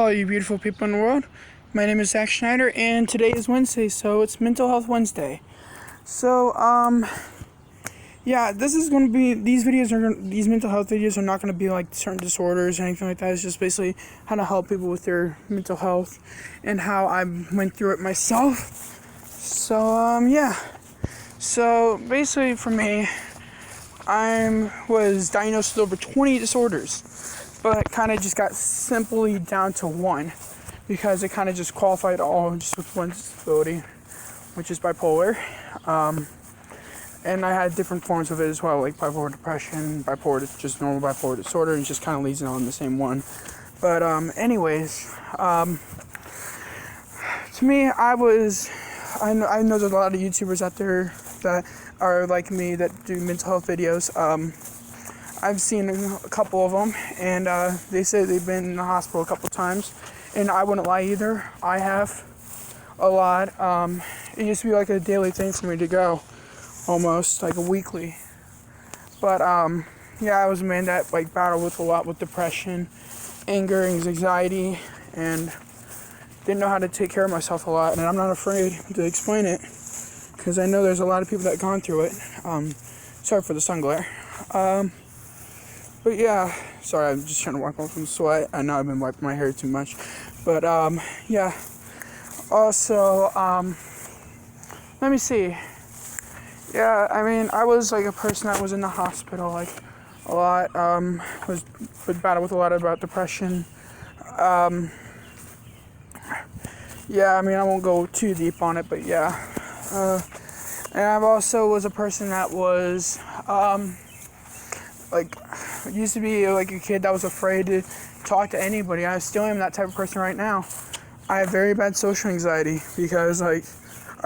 all you beautiful people in the world. My name is Zach Schneider, and today is Wednesday, so it's Mental Health Wednesday. So, this is going to be, these mental health videos are not going to be like certain disorders or anything like that. It's just basically how to help people with their mental health and how I went through it myself. So, So, basically for me, I was diagnosed with over 20 disorders, but kind of just got simply down to one because it kind of just qualified all just with one disability, which is bipolar. And I had different forms of it as well, like bipolar depression, just normal bipolar disorder, and just kind of leads on the same one. But to me, I know there's a lot of YouTubers out there that are like me that do mental health videos. I've seen a couple of them, and they say they've been in the hospital a couple times, and I wouldn't lie either. I have a lot. It used to be like a daily thing for me to go, almost like a weekly. But I was a man that like battled with a lot with depression, anger, anxiety, and didn't know how to take care of myself a lot. And I'm not afraid to explain it because I know there's a lot of people that have gone through it. Sorry for the sun glare. But yeah, sorry, I'm just trying to wipe off some sweat. I know I've been wiping my hair too much. But also, let me see. Yeah, I mean, I was like a person that was in the hospital like a lot. Would battle with a lot about depression. I won't go too deep on it, but yeah. And I've also was a person that was used to be like a kid that was afraid to talk to anybody. I still am that type of person right now. I have very bad social anxiety because I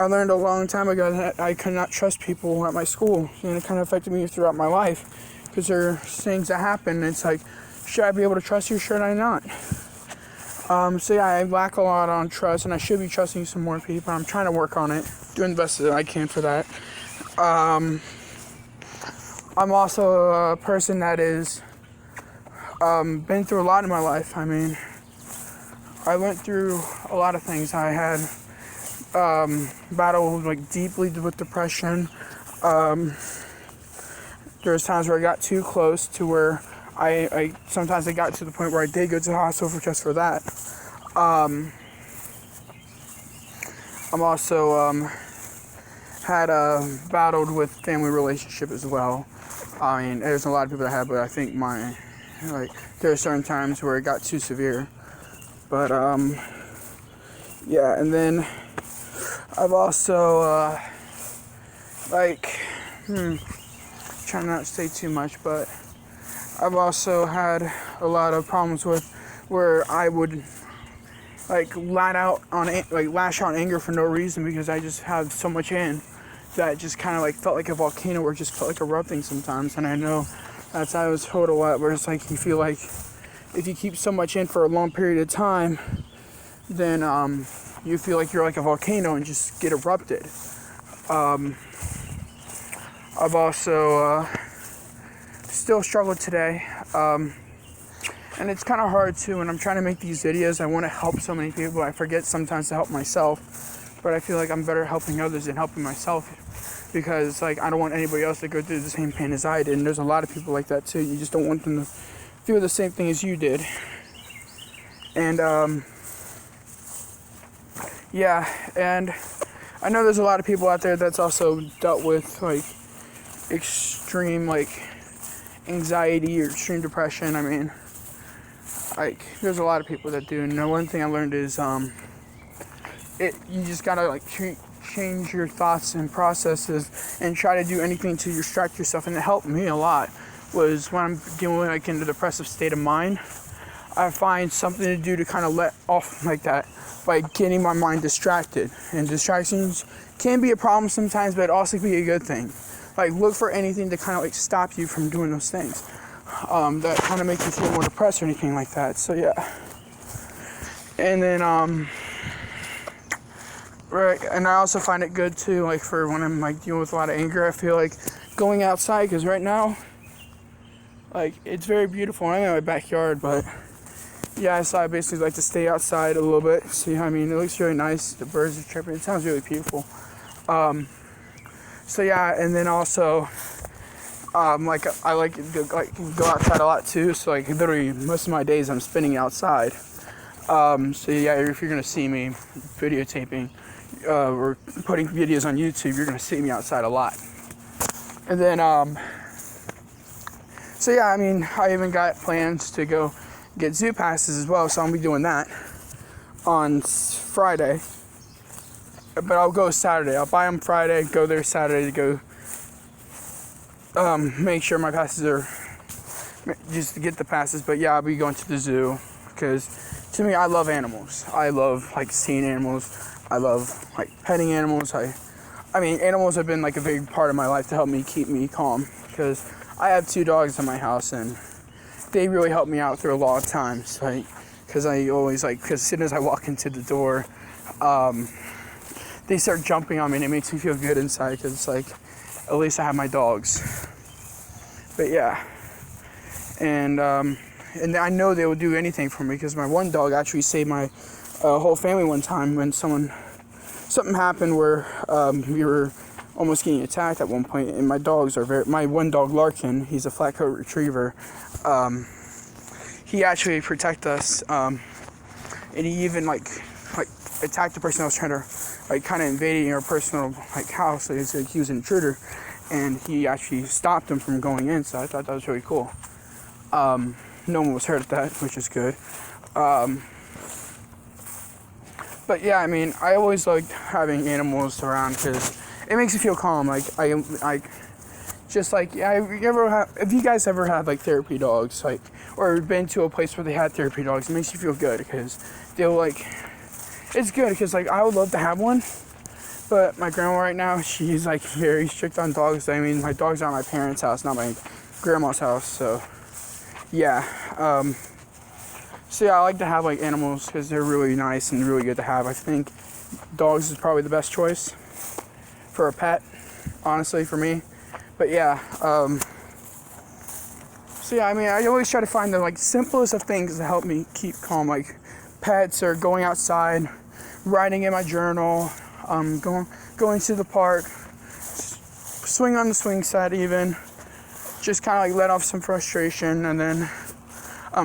learned a long time ago that I could not trust people at my school, and it kind of affected me throughout my life because there are things that happen. And it's like, should I be able to trust you? Should I not? I lack a lot on trust, and I should be trusting some more people. I'm trying to work on it, doing the best that I can for that. I'm also a person that is been through a lot in my life. I mean, I went through a lot of things. I had battled like deeply with depression. There was times where I got too close to where I sometimes I got to the point where I did go to the hospital just for that. I'm also had battled with family relationship as well. I mean, there's a lot of people that have, but I think there are certain times where it got too severe. But and then I've also trying not to say too much, but I've also had a lot of problems with where I would lash out anger for no reason because I just have so much in that just kind of felt like a volcano or just felt like erupting sometimes. And I know that's how I was told a lot, where it's like you feel like if you keep so much in for a long period of time, then you feel like you're like a volcano and just get erupted. I've also still struggled today, and it's kind of hard too. When I'm trying to make these videos, I want to help so many people. I forget sometimes to help myself, but I feel like I'm better helping others than helping myself because I don't want anybody else to go through the same pain as I did. And there's a lot of people like that too. You just don't want them to feel the same thing as you did. And and I know there's a lot of people out there that's also dealt with extreme anxiety or extreme depression. I mean, there's a lot of people that do. And the one thing I learned is you just gotta change your thoughts and processes and try to do anything to distract yourself. And it helped me a lot was when I'm dealing in a depressive state of mind, I find something to do to kind of let off like that by getting my mind distracted. And distractions can be a problem sometimes, but it also can be a good thing. Look for anything to kind of stop you from doing those things that kind of make you feel more depressed or anything like that. So yeah. And then and I also find it good too, for when I'm dealing with a lot of anger. I feel like going outside, because right now it's very beautiful. I'm in my backyard, but yeah, so I basically like to stay outside a little bit. See, I mean, it looks really nice. The birds are chirping. It sounds really beautiful. So yeah, and then also, like I like to go outside a lot too. So like literally most of my days I'm spending outside. So yeah, if you're gonna see me videotaping or putting videos on YouTube, you're gonna see me outside a lot. And then, so yeah, I mean, I even got plans to go get zoo passes as well. So I'll be doing that on Friday. But I'll go Saturday. I'll buy them Friday, go there Saturday to go make sure my passes are just to get the passes. But yeah, I'll be going to the zoo because to me, I love animals. I love like seeing animals. I love like petting animals. I mean, animals have been like a big part of my life to help me keep me calm because I have 2 dogs in my house and they really help me out through a lot of times. Like, because I always like, because as soon as I walk into the door, they start jumping on me and it makes me feel good inside because it's like, at least I have my dogs. But yeah, and I know they will do anything for me because my one dog actually saved my whole family one time when something happened where we were almost getting attacked at one point, and my one dog Larkin, he's a flat coat retriever, he actually protected us, and he even like attacked the person that was trying to like kind of invading our personal like house. So he was an intruder, and he actually stopped him from going in. So I thought that was really cool. No one was hurt at that, which is good. But yeah, I mean, I always liked having animals around because it makes you feel calm. Like just like if you guys ever had like therapy dogs, like, or been to a place where they had therapy dogs, it makes you feel good because they'll like, it's good because like I would love to have one, but my grandma right now, she's like very strict on dogs. I mean, my dogs are at my parents' house, not my grandma's house. So yeah, so yeah, I like to have like animals because they're really nice and really good to have. I think dogs is probably the best choice for a pet, honestly, for me. But yeah, so yeah, I mean, I always try to find the like simplest of things to help me keep calm, like pets or going outside, writing in my journal, going to the park, swing on the swing set even, just kind of like let off some frustration, and then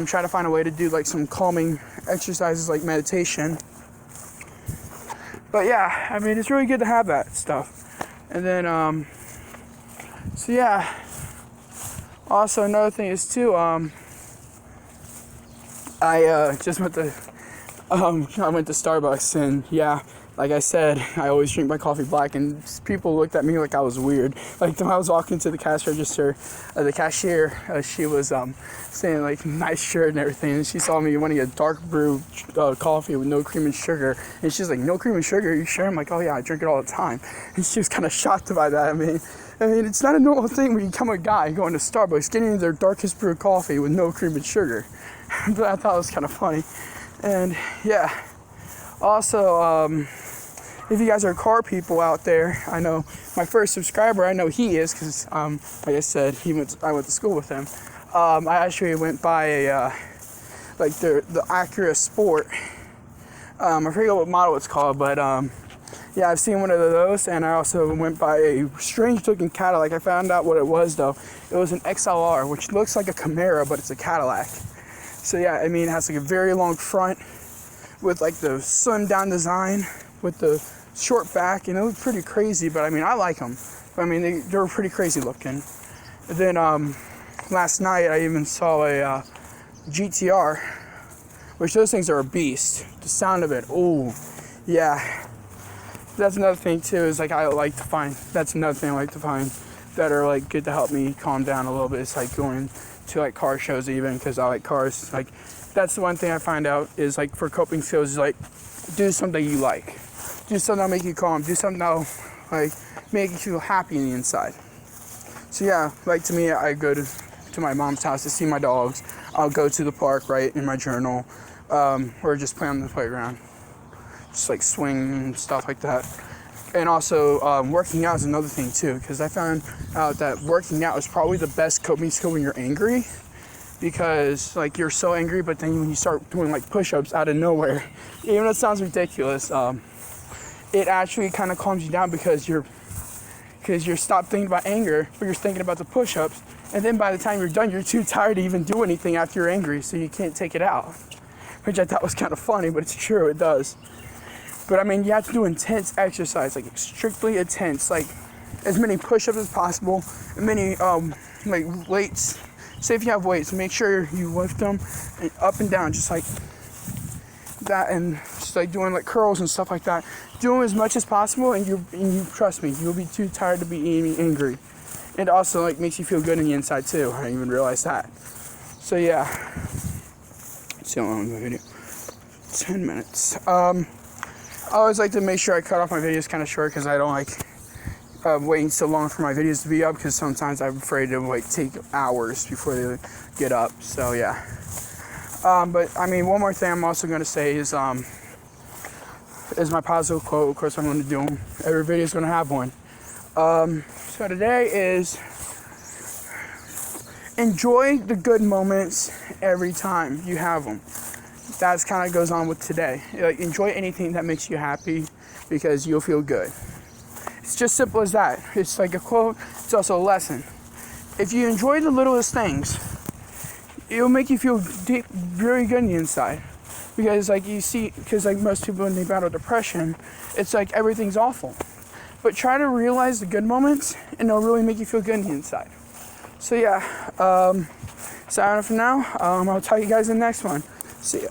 try to find a way to do like some calming exercises like meditation. But yeah, I mean, it's really good to have that stuff. And then, so yeah, also another thing is too, I just went to, I went to Starbucks, and yeah, like I said, I always drink my coffee black, and people looked at me like I was weird. Like when I was walking to the cash register, the cashier, she was saying like nice shirt and everything, and she saw me wanting a dark brew coffee with no cream and sugar, and she's like, no cream and sugar, are you sure? I'm like, oh yeah, I drink it all the time. And she was kind of shocked by that. I mean, it's not a normal thing when you become a guy going to Starbucks, getting their darkest brew coffee with no cream and sugar. But I thought it was kind of funny. And yeah, also, if you guys are car people out there, I know my first subscriber, I know he is, because like I said, I went to school with him. I actually went by a like the Acura Sport. I forget what model it's called, but yeah, I've seen one of those, and I also went by a strange looking Cadillac. I found out what it was though. It was an XLR, which looks like a Camaro, but it's a Cadillac. So yeah, I mean, it has like a very long front with like the sundown design with the short back, and it looked pretty crazy, but I mean, I like them. I mean, they were pretty crazy looking. And then last night I even saw a GTR, which those things are a beast. The sound of it, oh yeah. That's another thing too, is like that's another thing I like to find that are like good to help me calm down a little bit. It's like going to like car shows even, because I like cars. Like that's the one thing I find out is like for coping skills is like do something you like. Do something that'll make you calm. Do something that'll like make you feel happy in the inside. So yeah, like to me, I go to my mom's house to see my dogs. I'll go to the park, write in my journal, or just play on the playground. Just like swing and stuff like that. And also working out is another thing too, because I found out that working out is probably the best coping skill when you're angry, because like you're so angry, but then when you start doing like push-ups out of nowhere, even though it sounds ridiculous, it actually kind of calms you down because you're stopped thinking about anger, but you're thinking about the push-ups, and then by the time you're done, you're too tired to even do anything after you're angry, so you can't take it out, which I thought was kind of funny, but it's true, it does. But I mean, you have to do intense exercise, like strictly intense, like as many push-ups as possible, and many like weights. Say if you have weights, make sure you lift them and up and down, just like that, and just like doing like curls and stuff like that. Do them as much as possible, and you trust me, you'll be too tired to be angry. It also like makes you feel good on the inside too. I didn't even realize that. So yeah, see how long the video? 10 minutes. I always like to make sure I cut off my videos kind of short because I don't like waiting so long for my videos to be up, because sometimes I'm afraid to like take hours before they get up. So yeah. But I mean, one more thing I'm also going to say is my positive quote. Of course, I'm going to do them. Every video is going to have one. So today is enjoy the good moments every time you have them. That kind of goes on with today. Like, enjoy anything that makes you happy because you'll feel good. It's just simple as that. It's like a quote. It's also a lesson. If you enjoy the littlest things, it'll make you feel very good on the inside. Because like you see, because like most people when they battle depression, it's like everything's awful. But try to realize the good moments, and it'll really make you feel good on the inside. So yeah, signing off for now. I'll talk to you guys in the next one. See ya.